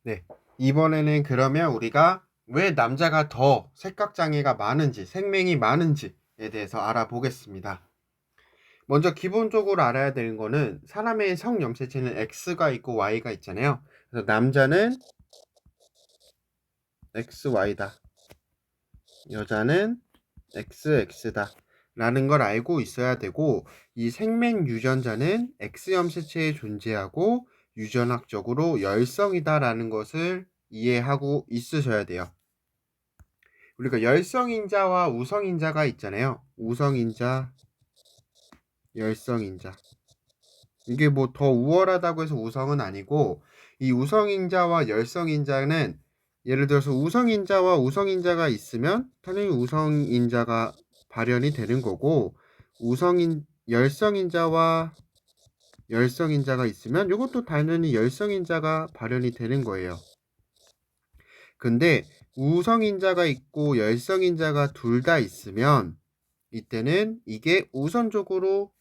네. 이번에는 그러면 우리가 왜 남자가 더 색각장애가 많은지, 생맹이 많은지에 대해서 알아보겠습니다. 먼저 기본적으로 알아야 되는 거는 사람의 성염색체는 X가 있고 Y가 있잖아요. 그래서 남자는 XY다. 여자는 XX다. 라는 걸 알고 있어야 되고, 이 생맹 유전자는 X염색체에 존재하고 유전학적으로 열성이다라는 것을 이해하고 있으셔야 돼요. 우리가 열성인자와 우성인자가 있잖아요. 우성인자, 열성인자. 이게 뭐 더 우월하다고 해서 우성은 아니고, 이 우성인자와 열성인자는 예를 들어서 우성인자와 우성인자가 있으면 당연히 우성인자가 발현이 되는 거고, 열성인자와 열성인자가 있으면 이것도 당연히 열성인자가 발현이 되는 거예요. 근데 우성인자가 있고 열성인자가 둘 다 있으면 이때는 이게 우선적으로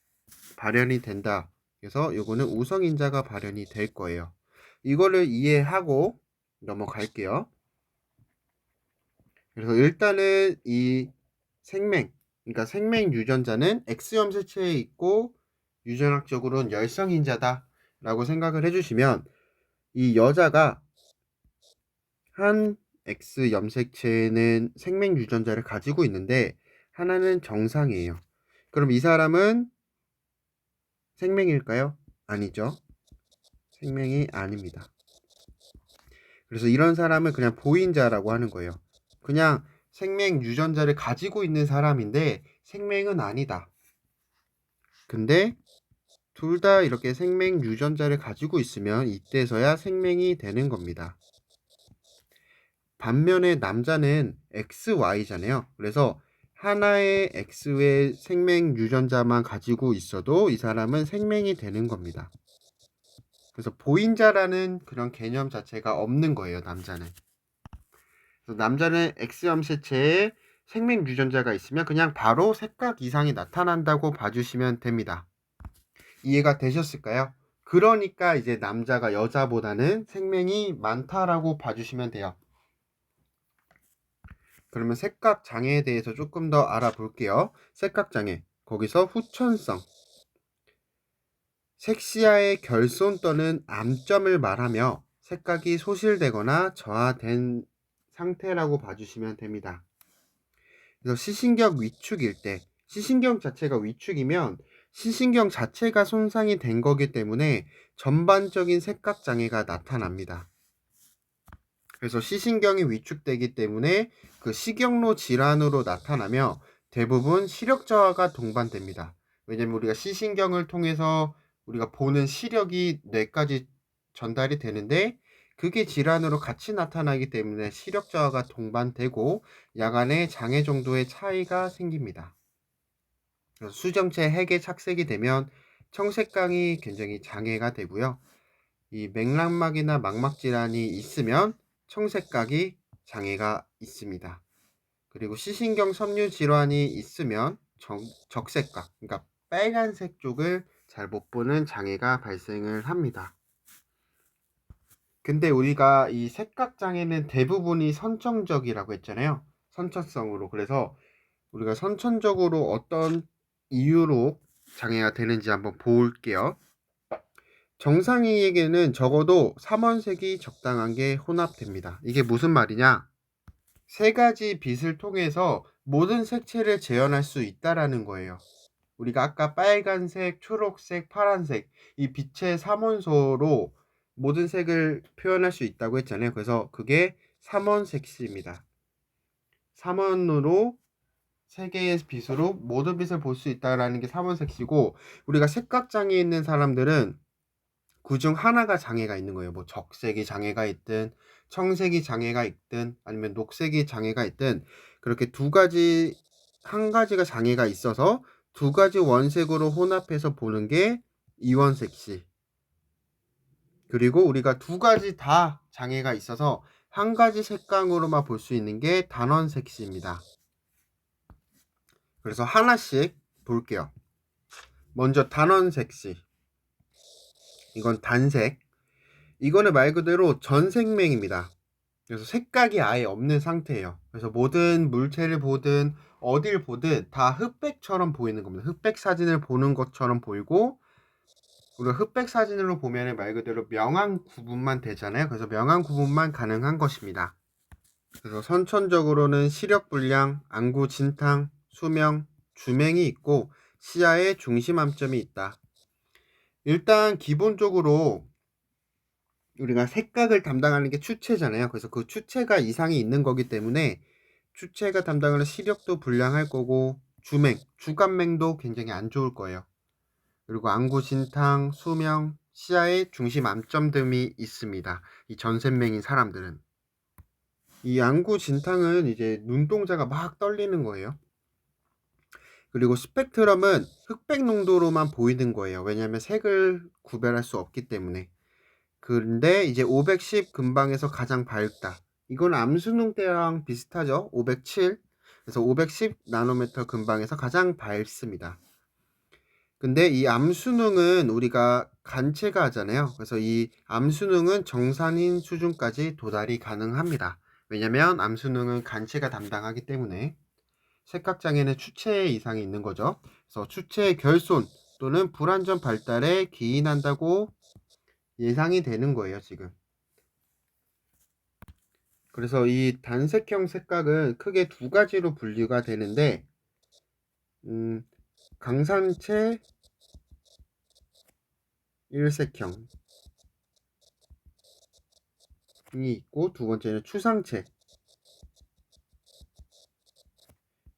발현이 된다. 그래서 요거는 우성인자가 발현이 될 거예요. 이거를 이해하고 넘어갈게요. 그래서 일단은 이 생맹, 그러니까 생맹 유전자는 X염색체에 있고 유전학적으로는 열성인자다 라고 생각을 해주시면 이 여자가 한 X 염색체는 생맹 유전자를 가지고 있는데 하나는 정상이에요. 그럼 이 사람은 생맹일까요? 아니죠. 생맹이 아닙니다. 그래서 이런 사람을 그냥 보인자라고 하는 거예요. 그냥 생맹 유전자를 가지고 있는 사람인데 생맹은 아니다. 근데 둘 다 이렇게 생맹 유전자를 가지고 있으면 이때서야 생맹이 되는 겁니다. 반면에 남자는 XY잖아요. 그래서 하나의 X의 생맹 유전자만 가지고 있어도 이 사람은 생맹이 되는 겁니다. 그래서 보인자라는 그런 개념 자체가 없는 거예요, 남자는. 그래서 남자는 X염색체에 생맹 유전자가 있으면 그냥 바로 색각 이상이 나타난다고 봐주시면 됩니다. 이해가 되셨을까요? 그러니까 이제 남자가 여자보다는 생맹이 많다라고 봐주시면 돼요. 그러면 색각 장애에 대해서 조금 더 알아볼게요. 색각 장애. 거기서 후천성. 색시야의 결손 또는 암점을 말하며 색각이 소실되거나 저하된 상태라고 봐주시면 됩니다. 그래서 시신경 위축일 때, 시신경 자체가 위축이면 시신경 자체가 손상이 된 거기 때문에 전반적인 색각 장애가 나타납니다. 그래서 시신경이 위축되기 때문에 그 시경로 질환으로 나타나며 대부분 시력 저하가 동반됩니다. 왜냐면 우리가 시신경을 통해서 우리가 보는 시력이 뇌까지 전달이 되는데 그게 질환으로 같이 나타나기 때문에 시력 저하가 동반되고 야간에 장애 정도의 차이가 생깁니다. 수정체 핵에 착색이 되면 청색광이 굉장히 장애가 되고요. 이 맥락막이나 망막 질환이 있으면 청색각이 장애가 있습니다. 그리고 시신경 섬유 질환이 있으면 적색각, 그러니까 빨간색 쪽을 잘 못 보는 장애가 발생을 합니다. 근데 우리가 이 색각 장애는 대부분이 선천적이라고 했잖아요. 선천성으로. 그래서 우리가 선천적으로 어떤 이유로 장애가 되는지 한번 볼게요. 정상인에게는 적어도 삼원색이 적당한 게 혼합됩니다. 이게 무슨 말이냐? 세 가지 빛을 통해서 모든 색채를 재현할 수 있다라는 거예요. 우리가 아까 빨간색, 초록색, 파란색 이 빛의 삼원소로 모든 색을 표현할 수 있다고 했잖아요. 그래서 그게 삼원색시입니다. 삼원으로 세 개의 빛으로 모든 빛을 볼 수 있다라는 게 삼원색시고 우리가 색각장애 있는 사람들은 그중 하나가 장애가 있는 거예요. 뭐 적색이 장애가 있든 청색이 장애가 있든 아니면 녹색이 장애가 있든 그렇게 한 가지가 장애가 있어서 두 가지 원색으로 혼합해서 보는 게 이원색시. 그리고 우리가 두 가지 다 장애가 있어서 한 가지 색감으로만 볼 수 있는 게 단원색시입니다. 그래서 하나씩 볼게요. 먼저 단원색시. 이건 단색. 이거는 말 그대로 전생맹입니다. 그래서 색각이 아예 없는 상태예요. 그래서 모든 물체를 보든 어딜 보든 다 흑백처럼 보이는 겁니다. 흑백 사진을 보는 것처럼 보이고, 우리가 흑백 사진으로 보면 말 그대로 명암 구분만 되잖아요. 그래서 명암 구분만 가능한 것입니다. 그래서 선천적으로는 시력 불량, 안구 진탕, 수명, 주맹이 있고 시야에 중심암점이 있다. 일단 기본적으로 우리가 색각을 담당하는 게 추체잖아요. 그래서 그 추체가 이상이 있는 거기 때문에 추체가 담당하는 시력도 불량할 거고 주맹, 주간맹도 굉장히 안 좋을 거예요. 그리고 안구 진탕, 수명, 시야에 중심 암점등이 있습니다. 이 전생맹인 사람들은. 이 안구 진탕은 이제 눈동자가 막 떨리는 거예요. 그리고 스펙트럼은 흑백 농도로만 보이는 거예요. 왜냐하면 색을 구별할 수 없기 때문에. 근데 이제 510 근방에서 가장 밝다. 이건 암수능 때랑 비슷하죠. 507. 그래서 510 나노미터 근방에서 가장 밝습니다. 근데 이 암수능은 우리가 간체가 하잖아요. 그래서 이 암수능은 정산인 수준까지 도달이 가능합니다. 왜냐면 암수능은 간체가 담당하기 때문에. 색각장애는 추체 이상이 있는 거죠. 그래서 추체의 결손 또는 불완전 발달에 기인한다고 예상이 되는 거예요, 지금. 그래서 이 단색형 색각은 크게 두 가지로 분류가 되는데, 강산체 일색형이 있고, 두 번째는 추상체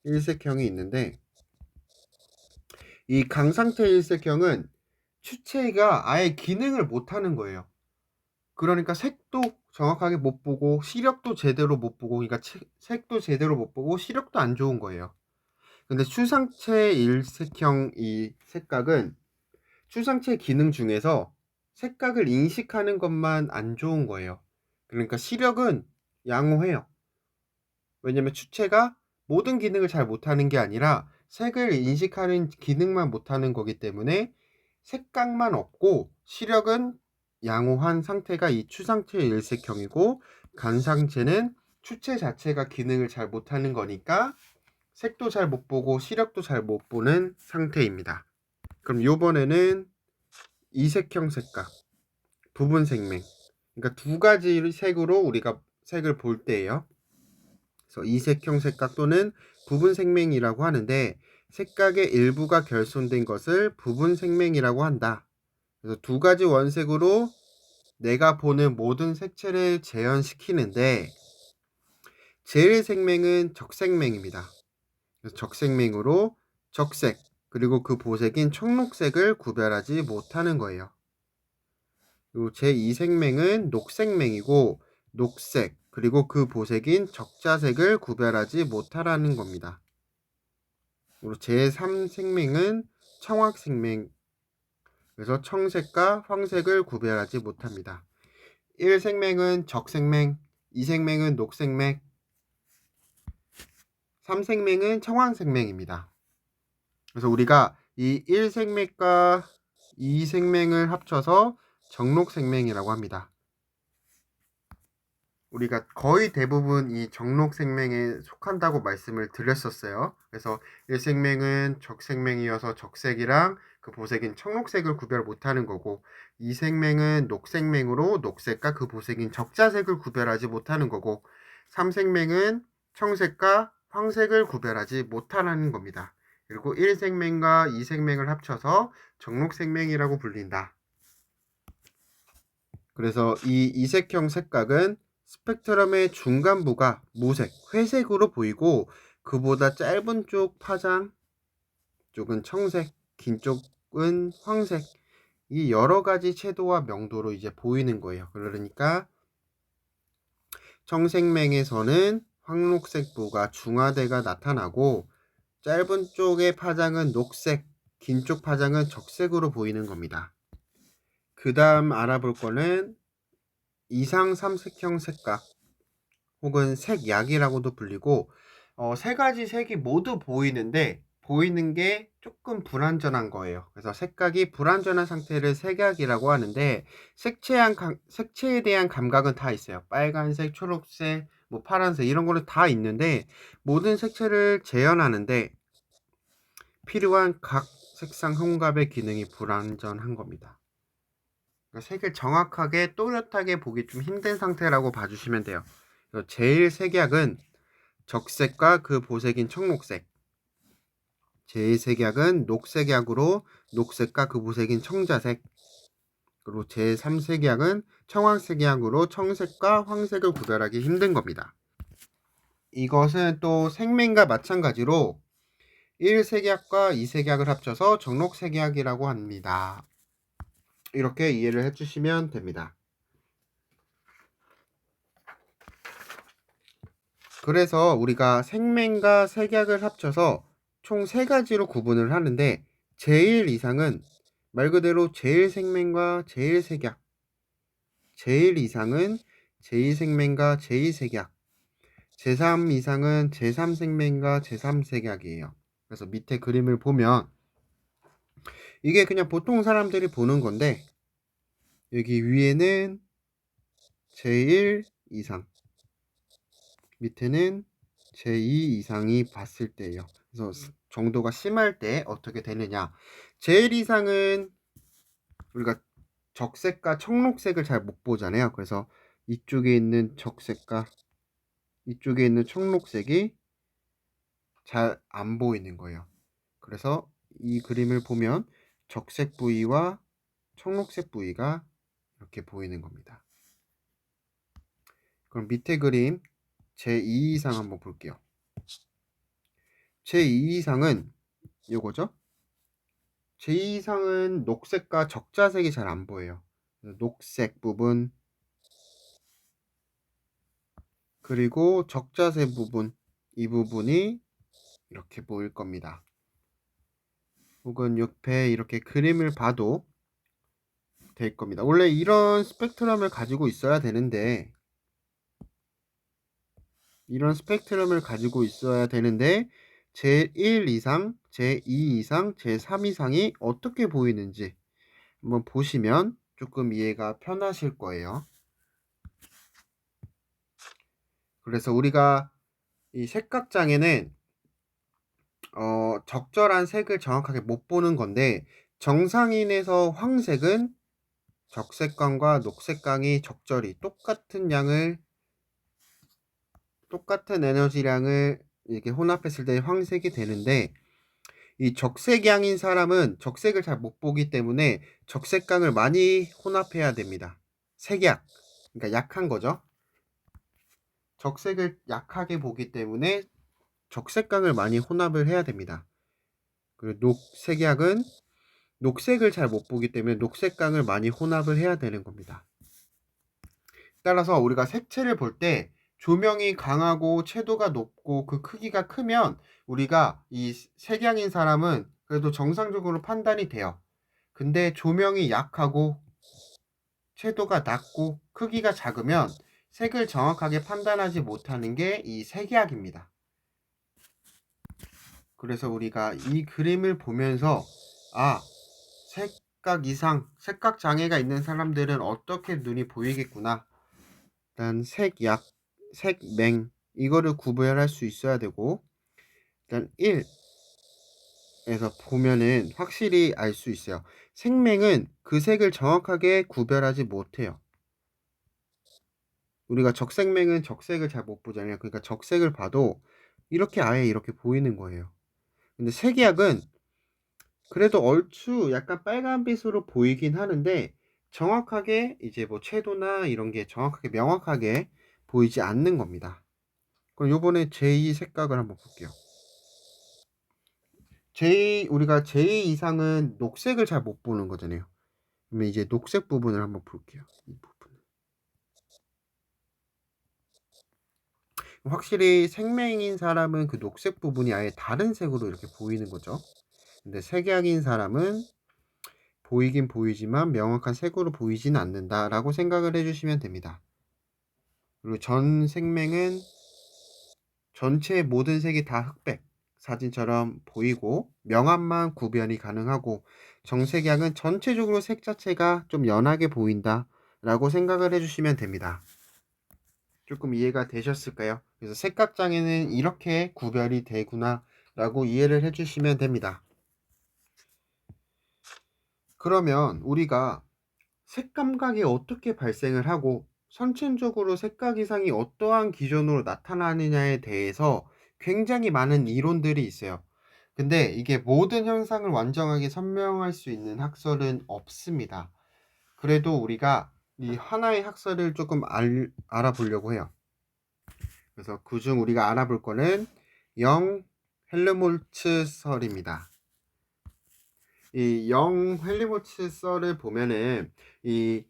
일색형이 있는데, 이 강상체 일색형은 추체가 아예 기능을 못하는 거예요. 그러니까 색도 정확하게 못 보고 시력도 제대로 못 보고, 그러니까 색도 제대로 못 보고 시력도 안 좋은 거예요. 근데 추상체 일색형 이 색각은 추상체 기능 중에서 색각을 인식하는 것만 안 좋은 거예요. 그러니까 시력은 양호해요. 왜냐면 추체가 모든 기능을 잘 못하는 게 아니라 색을 인식하는 기능만 못하는 거기 때문에 색각만 없고 시력은 양호한 상태가 이 추상체 일색형이고, 간상체는 추체 자체가 기능을 잘 못하는 거니까 색도 잘 못 보고 시력도 잘 못 보는 상태입니다. 그럼 요번에는 이색형 색각, 부분 생맹. 그러니까 두 가지 색으로 우리가 색을 볼 때예요. 그래서 이색형 색각 또는 부분 생맹이라고 하는데, 색각의 일부가 결손된 것을 부분 생맹이라고 한다. 그래서 두 가지 원색으로 내가 보는 모든 색채를 재현시키는데, 제일 생맹은 적생맹입니다. 그래서 적생맹으로 적색 그리고 그 보색인 청록색을 구별하지 못하는 거예요. 그리고 제2생맹은 녹생맹이고 녹색 그리고 그 보색인 적자색을 구별하지 못하라는 겁니다. 그리고 제3생맹은 청황생맹, 그래서 청색과 황색을 구별하지 못합니다. 1생맹은 적생맹, 2생맹은 녹생맹, 3생맹은 청황생맹입니다. 그래서 우리가 이 1생맥과 2생맹을 합쳐서 정록생맹이라고 합니다. 우리가 거의 대부분 이 정록생맹에 속한다고 말씀을 드렸었어요. 그래서 1생맹은 적생맹이어서 적색이랑 그 보색인 청록색을 구별 못하는 거고, 2생맹은 녹생맹으로 녹색과 그 보색인 적자색을 구별하지 못하는 거고, 3생맹은 청색과 황색을 구별하지 못하는 겁니다. 그리고 1생맹과 2생맹을 합쳐서 정록생맹이라고 불린다. 그래서 이 이색형 색각은 스펙트럼의 중간부가 무색, 회색으로 보이고, 그보다 짧은 쪽 파장 쪽은 청색, 긴 쪽은 황색, 이 여러 가지 채도와 명도로 이제 보이는 거예요. 그러니까 청생맹에서는 황록색부가 중화대가 나타나고, 짧은 쪽의 파장은 녹색, 긴 쪽 파장은 적색으로 보이는 겁니다. 그 다음 알아볼 거는 이상 삼색형 색각 혹은 색약이라고도 불리고, 세 가지 색이 모두 보이는데 보이는 게 조금 불완전한 거예요. 그래서 색각이 불완전한 상태를 색약이라고 하는데 색채에 대한 감각은 다 있어요. 빨간색, 초록색, 뭐 파란색 이런 거는 다 있는데 모든 색채를 재현하는데 필요한 각 색상 혼합의 기능이 불완전한 겁니다. 그러니까 색을 정확하게 또렷하게 보기 좀 힘든 상태라고 봐주시면 돼요. 제일 색약은 적색과 그 보색인 청록색, 제2색약은 녹색약으로 녹색과 그 보색인 청자색, 그리고 제3색약은 청황색약으로 청색과 황색을 구별하기 힘든 겁니다. 이것은 또 생맹과 마찬가지로 1색약과 2색약을 합쳐서 정록색약이라고 합니다. 이렇게 이해를 해주시면 됩니다. 그래서 우리가 생맹과 색약을 합쳐서 총 3가지로 구분을 하는데 제1 이상은 말 그대로 제1 생맹과 제1 색약, 제1 이상은 제2 생맹과 제2 색약, 제3 이상은 제3 생맹과 제3 색약이에요. 그래서 밑에 그림을 보면 이게 그냥 보통 사람들이 보는 건데 여기 위에는 제1 이상, 밑에는 제2 이상이 봤을 때예요. 그래서 정도가 심할 때 어떻게 되느냐. 제1 이상은 우리가 적색과 청록색을 잘 못 보잖아요. 그래서 이쪽에 있는 적색과 이쪽에 있는 청록색이 잘 안 보이는 거예요. 그래서 이 그림을 보면 적색 부위와 청록색 부위가 이렇게 보이는 겁니다. 그럼 밑에 그림 제2 이상 한번 볼게요. 제2 이상은 요거죠. 제2 이상은 녹색과 적자색이 잘 안 보여요. 녹색 부분 그리고 적자색 부분, 이 부분이 이렇게 보일 겁니다. 혹은 옆에 이렇게 그림을 봐도 될 겁니다. 원래 이런 스펙트럼을 가지고 있어야 되는데 제1 이상, 제2 이상, 제3 이상이 어떻게 보이는지 한번 보시면 조금 이해가 편하실 거예요. 그래서 우리가 이 색각장애는 적절한 색을 정확하게 못 보는 건데 정상인에서 황색은 적색광과 녹색광이 적절히 똑같은 에너지량을 이렇게 혼합했을 때 황색이 되는데 이 적색양인 사람은 적색을 잘 못 보기 때문에 적색광을 많이 혼합해야 됩니다. 색약, 그러니까 약한 거죠. 적색을 약하게 보기 때문에 적색광을 많이 혼합을 해야 됩니다. 그리고 녹색약은 녹색을 잘 못 보기 때문에 녹색광을 많이 혼합을 해야 되는 겁니다. 따라서 우리가 색채를 볼 때 조명이 강하고 채도가 높고 그 크기가 크면 우리가 이 색양인 사람은 그래도 정상적으로 판단이 돼요. 근데 조명이 약하고 채도가 낮고 크기가 작으면 색을 정확하게 판단하지 못하는 게 이 색약입니다. 그래서 우리가 이 그림을 보면서 색각 장애가 있는 사람들은 어떻게 눈이 보이겠구나. 일단 색약, 색맹 이거를 구별할 수 있어야 되고 일단 1에서 보면은 확실히 알 수 있어요. 색맹은 그 색을 정확하게 구별하지 못해요. 우리가 적색맹은 적색을 잘 못 보잖아요. 그러니까 적색을 봐도 이렇게 아예 이렇게 보이는 거예요. 근데 색약은 그래도 얼추 약간 빨간빛으로 보이긴 하는데 정확하게 이제 뭐 채도나 이런 게 정확하게 명확하게 보이지 않는 겁니다. 그럼 요번에 제2 색각을 한번 볼게요. 우리가 제2 이상은 녹색을 잘 못 보는 거잖아요. 그러면 이제 녹색 부분을 한번 볼게요. 이 부분. 확실히 생맹인 사람은 그 녹색 부분이 아예 다른 색으로 이렇게 보이는 거죠. 근데 색약인 사람은 보이긴 보이지만 명확한 색으로 보이진 않는다라고 생각을 해주시면 됩니다. 그리고 전 생맹은 전체 모든 색이 다 흑백, 사진처럼 보이고 명암만 구별이 가능하고 정색양은 전체적으로 색 자체가 좀 연하게 보인다 라고 생각을 해주시면 됩니다. 조금 이해가 되셨을까요? 그래서 색각장애는 이렇게 구별이 되구나 라고 이해를 해주시면 됩니다. 그러면 우리가 색감각이 어떻게 발생을 하고 선천적으로 색각 이상이 어떠한 기준으로 나타나느냐에 대해서 굉장히 많은 이론들이 있어요. 근데 이게 모든 현상을 완전하게 설명할 수 있는 학설은 없습니다. 그래도 우리가 이 하나의 학설을 조금 알아보려고 해요. 그래서 그중 우리가 알아볼 거는 영 헬르몰츠 설입니다. 이 영 헬르몰츠 설을 보면은 이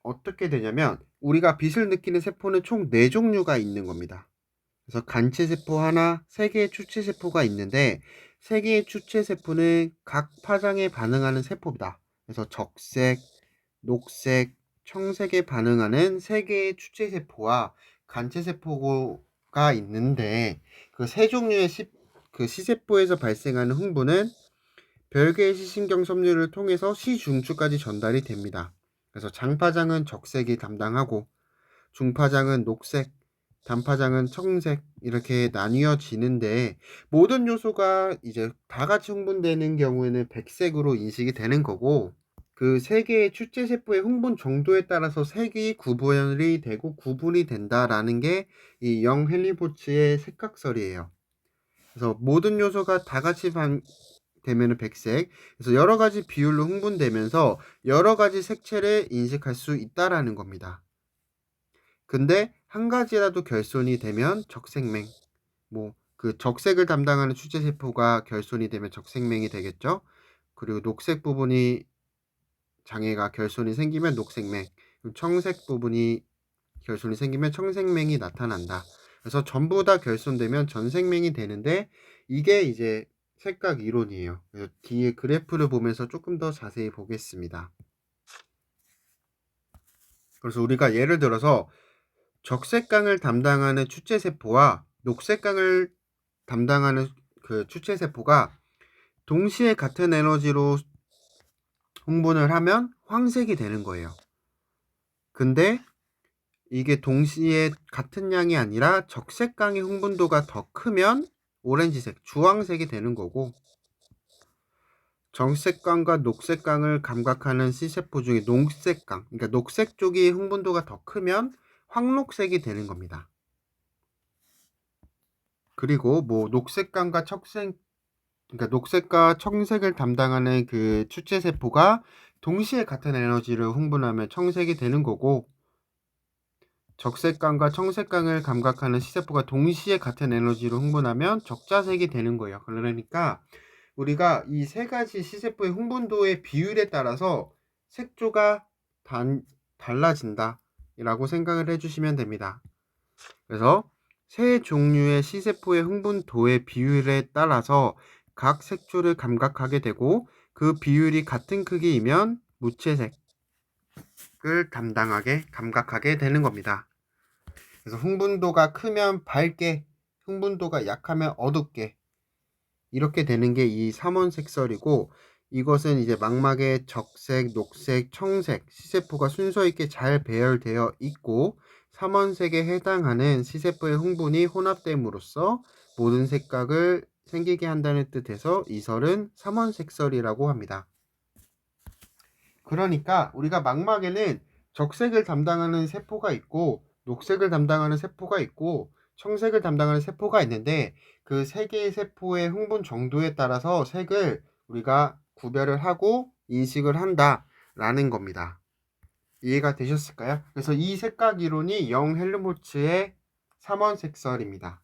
어떻게 되냐면 우리가 빛을 느끼는 세포는 총 4종류가 있는 겁니다. 그래서 간체세포 하나, 3개의 추체세포가 있는데 3개의 추체세포는 각 파장에 반응하는 세포입니다. 그래서 적색, 녹색, 청색에 반응하는 3개의 추체세포와 간체세포가 있는데 그 3종류의 시세포에서 발생하는 흥분은 별개의 시신경 섬유를 통해서 시중추까지 전달이 됩니다. 그래서 장파장은 적색이 담당하고 중파장은 녹색, 단파장은 청색 이렇게 나뉘어지는데 모든 요소가 이제 다 같이 흥분되는 경우에는 백색으로 인식이 되는 거고 그 세 개의 출제세포의 흥분 정도에 따라서 색이 구분이 되고 구분이 된다라는 게 이 영 헬리보츠의 색각설이에요. 그래서 모든 요소가 다 같이 되면은 백색. 그래서 여러 가지 비율로 흥분되면서 여러 가지 색채를 인식할 수 있다라는 겁니다. 근데 한 가지라도 결손이 되면 적색맹. 그 적색을 담당하는 추체세포가 결손이 되면 적색맹이 되겠죠. 그리고 녹색 부분이 장애가 결손이 생기면 녹색맹. 청색 부분이 결손이 생기면 청색맹이 나타난다. 그래서 전부 다 결손되면 전색맹이 되는데 이게 이제 색각 이론이에요. 그래서 뒤에 그래프를 보면서 조금 더 자세히 보겠습니다. 그래서 우리가 예를 들어서 적색강을 담당하는 추체세포와 녹색강을 담당하는 그 추체세포가 동시에 같은 에너지로 흥분을 하면 황색이 되는 거예요. 근데 이게 동시에 같은 양이 아니라 적색강의 흥분도가 더 크면 오렌지색, 주황색이 되는 거고 정색강과 녹색강을 감각하는 C세포 중에 녹색강, 그러니까 녹색 쪽이 흥분도가 더 크면 황록색이 되는 겁니다. 그리고 녹색강과 그러니까 녹색과 청색을 담당하는 그 추체세포가 동시에 같은 에너지를 흥분하면 청색이 되는 거고 적색강과 청색강을 감각하는 C세포가 동시에 같은 에너지로 흥분하면 적자색이 되는 거예요. 그러니까 우리가 이 세 가지 C세포의 흥분도의 비율에 따라서 색조가 달라진다 라고 생각을 해주시면 됩니다. 그래서 세 종류의 C세포의 흥분도의 비율에 따라서 각 색조를 감각하게 되고 그 비율이 같은 크기이면 무채색을 감각하게 되는 겁니다. 그래서 흥분도가 크면 밝게, 흥분도가 약하면 어둡게 이렇게 되는 게 이 삼원색설이고 이것은 이제 망막의 적색, 녹색, 청색, C세포가 순서 있게 잘 배열되어 있고 삼원색에 해당하는 C세포의 흥분이 혼합됨으로써 모든 색각을 생기게 한다는 뜻에서 이 설은 삼원색설이라고 합니다. 그러니까 우리가 망막에는 적색을 담당하는 세포가 있고 녹색을 담당하는 세포가 있고 청색을 담당하는 세포가 있는데 그 세 개의 세포의 흥분 정도에 따라서 색을 우리가 구별을 하고 인식을 한다라는 겁니다. 이해가 되셨을까요? 그래서 이 색각 이론이 영 헬르몰츠의 삼원색설입니다.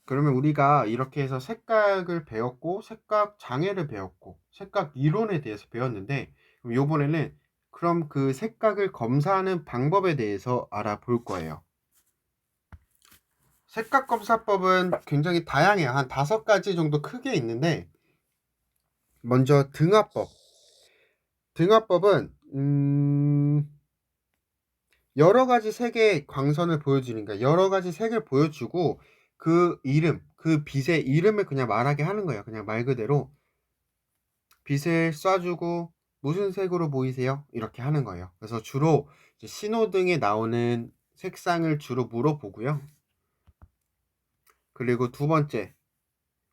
그러면 우리가 이렇게 해서 색각을 배웠고 색각 장애를 배웠고 색각 이론에 대해서 배웠는데 그럼 이번에는 그럼 그 색각을 검사하는 방법에 대해서 알아볼 거예요. 색각 검사법은 굉장히 다양해요. 한 5가지 정도 크게 있는데 먼저 등화법. 등화법은 여러 가지 색의 광선을 보여주니까 여러 가지 색을 보여주고 그 이름, 그 빛의 이름을 그냥 말하게 하는 거예요. 그냥 말 그대로 빛을 쏴주고 무슨 색으로 보이세요? 이렇게 하는 거예요. 그래서 주로 이제 신호등에 나오는 색상을 주로 물어보고요. 그리고 두 번째,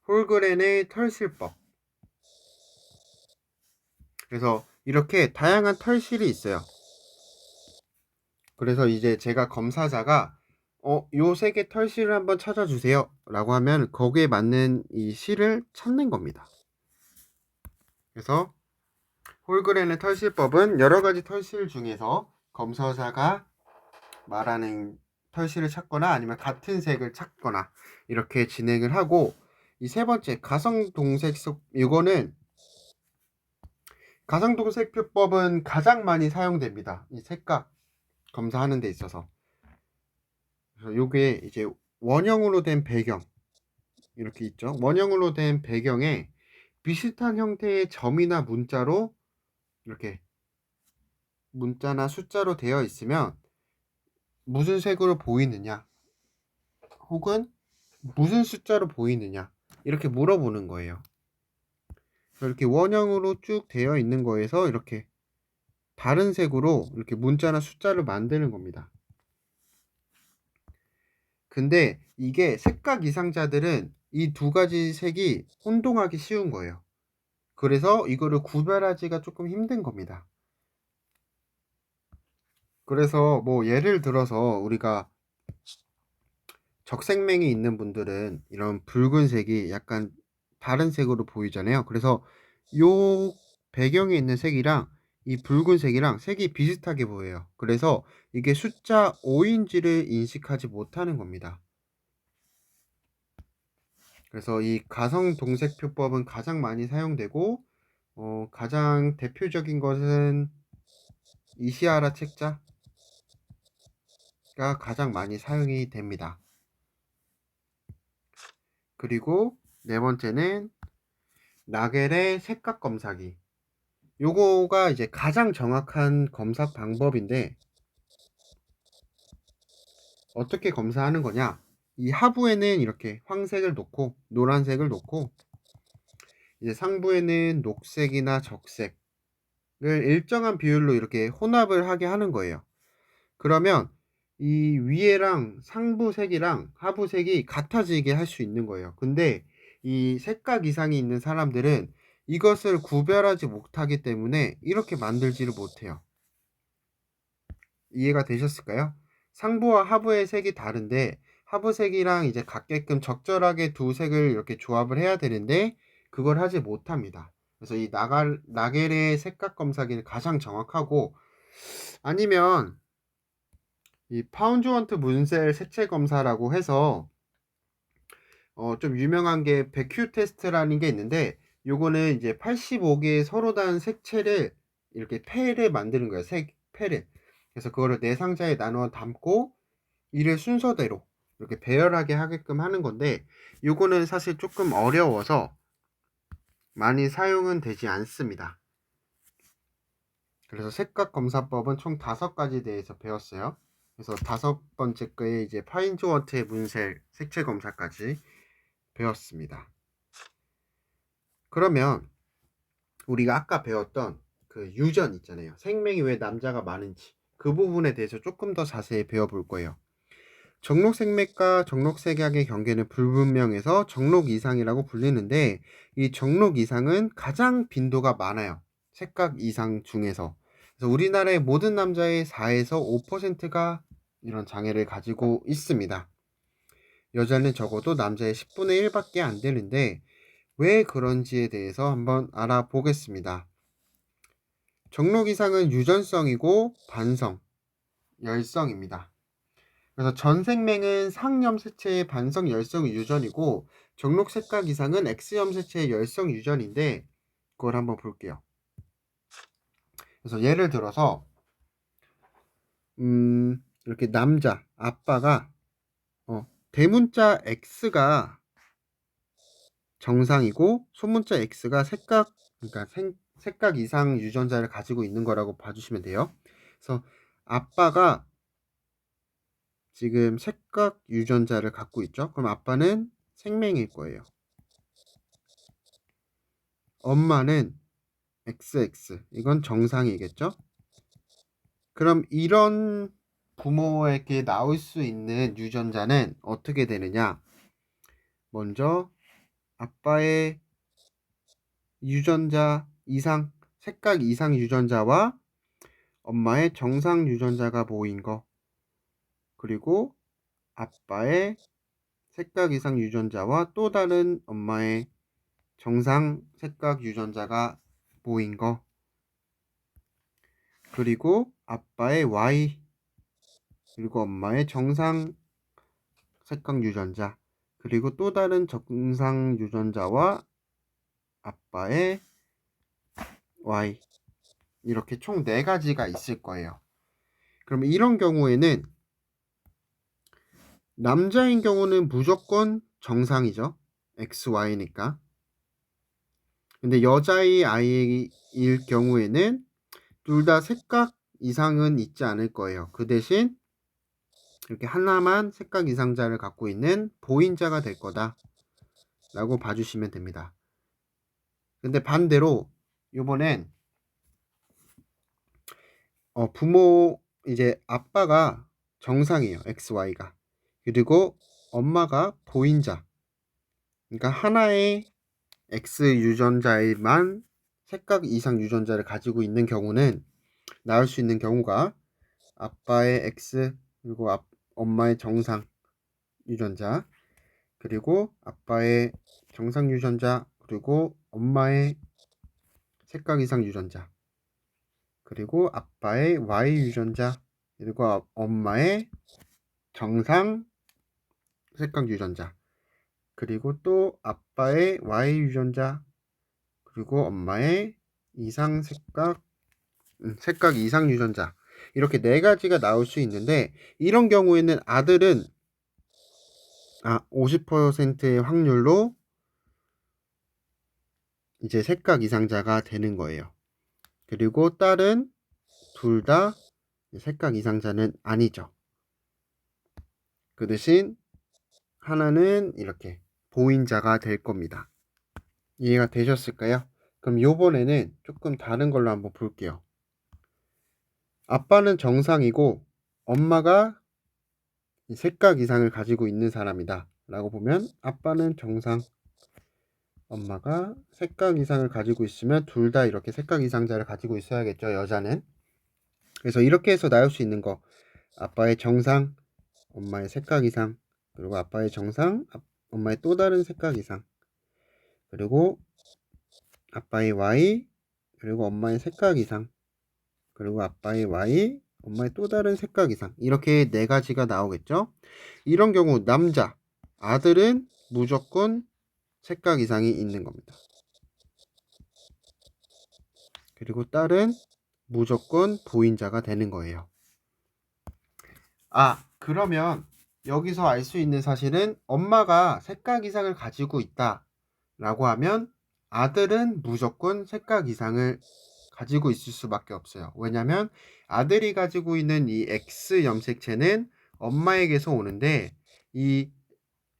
홀그렌의 털실법. 그래서 이렇게 다양한 털실이 있어요. 그래서 이제 제가 검사자가 요 색의 털실을 한번 찾아주세요 라고 하면 거기에 맞는 이 실을 찾는 겁니다. 그래서 홀그렌의 털실법은 여러 가지 털실 중에서 검사자가 말하는 털실을 찾거나 아니면 같은 색을 찾거나 이렇게 진행을 하고, 이 세 번째 가성동색법, 이거는 가성동색표법은 가장 많이 사용됩니다. 이 색각 검사하는 데 있어서. 그래서 요게 이제 원형으로 된 배경 이렇게 있죠. 원형으로 된 배경에 비슷한 형태의 점이나 문자로 이렇게 문자나 숫자로 되어 있으면 무슨 색으로 보이느냐 혹은 무슨 숫자로 보이느냐 이렇게 물어보는 거예요. 이렇게 원형으로 쭉 되어 있는 거에서 이렇게 다른 색으로 이렇게 문자나 숫자를 만드는 겁니다. 근데 이게 색각 이상자들은 이 두 가지 색이 혼동하기 쉬운 거예요. 그래서 이거를 구별하기가 조금 힘든 겁니다. 그래서 뭐 예를 들어서 우리가 적색맹이 있는 분들은 이런 붉은색이 약간 다른 색으로 보이잖아요. 그래서 요 배경에 있는 색이랑 이 붉은색이랑 색이 비슷하게 보여요. 그래서 이게 숫자 5인지를 인식하지 못하는 겁니다. 그래서 이 가성동색표법은 가장 많이 사용되고, 가장 대표적인 것은 이시하라 책자가 가장 많이 사용이 됩니다. 그리고 네 번째는 나겔의 색각 검사기. 요거가 이제 가장 정확한 검사 방법인데, 어떻게 검사하는 거냐? 이 하부에는 이렇게 황색을 놓고 노란색을 놓고, 이제 상부에는 녹색이나 적색을 일정한 비율로 이렇게 혼합을 하게 하는 거예요. 그러면 이 위에랑 상부색이랑 하부색이 같아지게 할 수 있는 거예요. 근데 이 색각 이상이 있는 사람들은 이것을 구별하지 못하기 때문에 이렇게 만들지를 못해요. 이해가 되셨을까요? 상부와 하부의 색이 다른데 하부색이랑 이제 같게끔 적절하게 두 색을 이렇게 조합을 해야 되는데 그걸 하지 못합니다. 그래서 이 나겔의 색각 검사기는 가장 정확하고, 아니면 이 파운드원트 문셀 색채 검사라고 해서 좀 유명한 게 백큐 테스트라는 게 있는데, 요거는 이제 85개의 서로 다른 색채를 이렇게 패를 만드는 거예요. 색 패를. 그래서 그거를 네 상자에 나눠 담고 이를 순서대로 이렇게 배열하게 하게끔 하는 건데, 요거는 사실 조금 어려워서 많이 사용은 되지 않습니다. 그래서 색각 검사법은 총 5가지 대해서 배웠어요. 그래서 5번째 거에 이제 파인즈워트의 문셀 색채 검사까지 배웠습니다. 그러면 우리가 아까 배웠던 그 유전 있잖아요. 생명이 왜 남자가 많은지 그 부분에 대해서 조금 더 자세히 배워볼 거예요. 정록색맥과 정록색약의 경계는 불분명해서 정록 이상이라고 불리는데, 이 정록 이상은 가장 빈도가 많아요. 색각 이상 중에서. 그래서 우리나라의 모든 남자의 4에서 5%가 이런 장애를 가지고 있습니다. 여자는 적어도 남자의 10분의 1밖에 안 되는데 왜 그런지에 대해서 한번 알아보겠습니다. 정록 이상은 유전성이고 반성, 열성입니다. 그래서 전생맹은 상염색체의 반성 열성 유전이고, 정록색각 이상은 X염색체의 열성 유전인데, 그걸 한번 볼게요. 그래서 예를 들어서 이렇게 남자 아빠가 대문자 X가 정상이고 소문자 X가 색각, 그러니까 색각 이상 유전자를 가지고 있는 거라고 봐주시면 돼요. 그래서 아빠가 지금 색각 유전자를 갖고 있죠. 그럼 아빠는 생명일 거예요. 엄마는 XX. 이건 정상이겠죠? 그럼 이런 부모에게 나올 수 있는 유전자는 어떻게 되느냐? 먼저 아빠의 유전자 이상, 색각 이상 유전자와 엄마의 정상 유전자가 모인 거, 그리고 아빠의 색각 이상 유전자와 또 다른 엄마의 정상 색각 유전자가 모인 거, 그리고 아빠의 Y, 그리고 엄마의 정상 색각 유전자, 그리고 또 다른 정상 유전자와 아빠의 Y, 이렇게 총 4가지가 있을 거예요. 그럼 이런 경우에는 남자인 경우는 무조건 정상이죠. XY니까. 근데 여자의 아이일 경우에는 둘 다 색각 이상은 있지 않을 거예요. 그 대신 이렇게 하나만 색각 이상자를 갖고 있는 보인자가 될 거다 라고 봐주시면 됩니다. 근데 반대로 이번엔 부모 이제 아빠가 정상이에요. XY가. 그리고 엄마가 보인자. 그러니까 하나의 X 유전자에만 색각 이상 유전자를 가지고 있는 경우는 나올 수 있는 경우가 아빠의 X 그리고 엄마의 정상 유전자 그리고 아빠의 정상 유전자 그리고 엄마의 색각 이상 유전자 그리고 아빠의 Y 유전자 그리고 엄마의 정상 색각 유전자 그리고 또 아빠의 Y 유전자 그리고 엄마의 이상 색각 이상 유전자 이렇게 4가지가 나올 수 있는데 이런 경우에는 아들은 50%의 확률로 이제 색각 이상자가 되는 거예요. 그리고 딸은 둘 다 색각 이상자는 아니죠. 그 대신 하나는 이렇게 보인자가 될 겁니다. 이해가 되셨을까요? 그럼 요번에는 조금 다른 걸로 한번 볼게요. 아빠는 정상이고 엄마가 색각 이상을 가지고 있는 사람이다 라고 보면 아빠는 정상, 엄마가 색각 이상을 가지고 있으면 둘 다 이렇게 색각 이상자를 가지고 있어야겠죠, 여자는. 그래서 이렇게 해서 나올 수 있는 거 아빠의 정상, 엄마의 색각 이상, 그리고 아빠의 정상, 엄마의 또 다른 색각 이상, 그리고 아빠의 Y, 그리고 엄마의 색각 이상, 그리고 아빠의 Y, 엄마의 또 다른 색각 이상, 이렇게 4가지가 나오겠죠. 이런 경우 남자, 아들은 무조건 색각 이상이 있는 겁니다. 그리고 딸은 무조건 보인자가 되는 거예요. 그러면 여기서 알 수 있는 사실은 엄마가 색각 이상을 가지고 있다 라고 하면 아들은 무조건 색각 이상을 가지고 있을 수밖에 없어요. 왜냐면 아들이 가지고 있는 이 X 염색체는 엄마에게서 오는데 이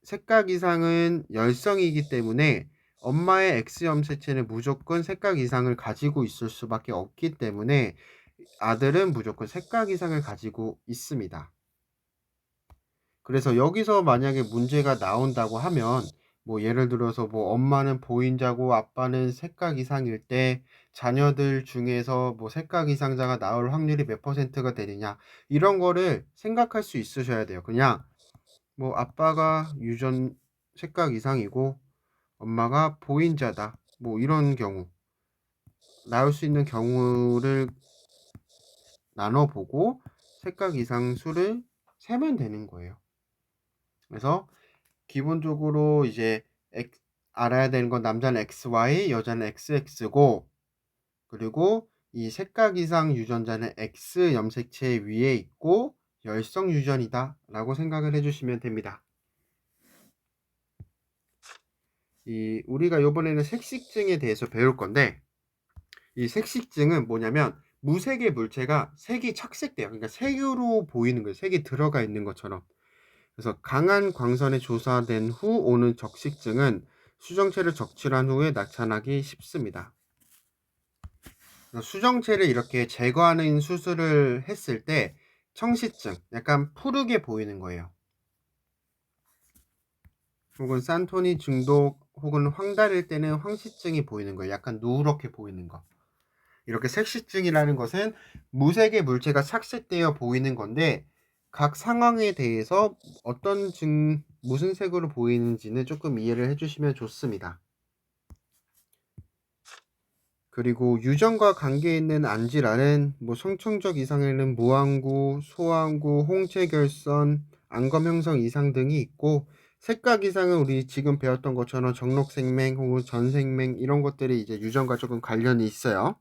색각 이상은 열성이기 때문에 엄마의 X 염색체는 무조건 색각 이상을 가지고 있을 수밖에 없기 때문에 아들은 무조건 색각 이상을 가지고 있습니다. 그래서 여기서 만약에 문제가 나온다고 하면 뭐 예를 들어서 뭐 엄마는 보인자고 아빠는 색각 이상일 때 자녀들 중에서 뭐 색각 이상자가 나올 확률이 몇 %가 되느냐 이런 거를 생각할 수 있으셔야 돼요. 그냥 뭐 아빠가 색각 이상이고 엄마가 보인자다 뭐 이런 경우 나올 수 있는 경우를 나눠보고 색각 이상 수를 세면 되는 거예요. 그래서 기본적으로 이제 알아야 되는 건 남자는 XY, 여자는 XX고 그리고 이 색각 이상 유전자는 X 염색체 위에 있고 열성 유전이다 라고 생각을 해주시면 됩니다. 우리가 이번에는 색식증에 대해서 배울 건데 이 색식증은 뭐냐면 무색의 물체가 색이 착색돼요. 그러니까 색으로 보이는 거예요. 색이 들어가 있는 것처럼. 그래서 강한 광선에 조사된 후 오는 적식증은 수정체를 적출한 후에 나타나기 쉽습니다. 수정체를 이렇게 제거하는 수술을 했을 때 청시증, 약간 푸르게 보이는 거예요. 혹은 산토니 중독 혹은 황달일 때는 황시증이 보이는 거예요. 약간 누렇게 보이는 거. 이렇게 색시증이라는 것은 무색의 물체가 착색되어 보이는 건데 각 상황에 대해서 무슨 색으로 보이는지는 조금 이해를 해주시면 좋습니다. 그리고 유전과 관계 있는 안질환은 성청적 이상에는 무항구, 소항구, 홍채결선, 안검 형성 이상 등이 있고 색각 이상은 우리 지금 배웠던 것처럼 정록생맹 혹은 전생맹 이런 것들이 이제 유전과 조금 관련이 있어요.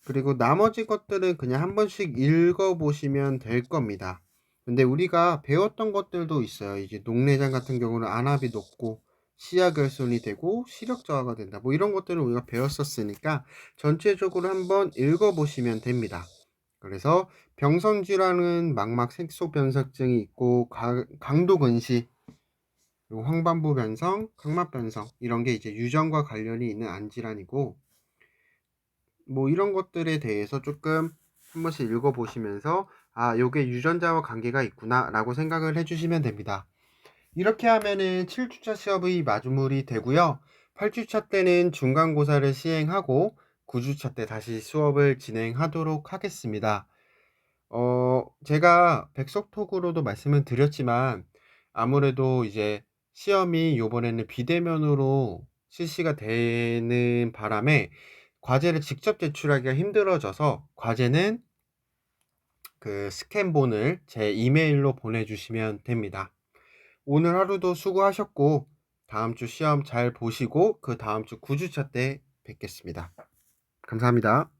그리고 나머지 것들은 그냥 한 번씩 읽어보시면 될 겁니다. 근데 우리가 배웠던 것들도 있어요. 이제 녹내장 같은 경우는 안압이 높고 시야결손이 되고 시력 저하가 된다. 이런 것들을 우리가 배웠었으니까 전체적으로 한번 읽어보시면 됩니다. 그래서 병선질환은 망막 색소 변색증이 있고 강도 근시, 그리고 황반부 변성, 각막 변성 이런 게 이제 유전과 관련이 있는 안질환이고 이런 것들에 대해서 조금 한 번씩 읽어보시면서 요게 유전자와 관계가 있구나 라고 생각을 해주시면 됩니다. 이렇게 하면은 7주차 시험의 마무리 되고요. 8주차 때는 중간고사를 시행하고 9주차 때 다시 수업을 진행하도록 하겠습니다. 제가 백석톡으로도 말씀을 드렸지만 아무래도 이제 시험이 요번에는 비대면으로 실시가 되는 바람에 과제를 직접 제출하기가 힘들어져서 과제는 그 스캔본을 제 이메일로 보내주시면 됩니다. 오늘 하루도 수고하셨고 다음 주 시험 잘 보시고 그 다음 주 9주차 때 뵙겠습니다. 감사합니다.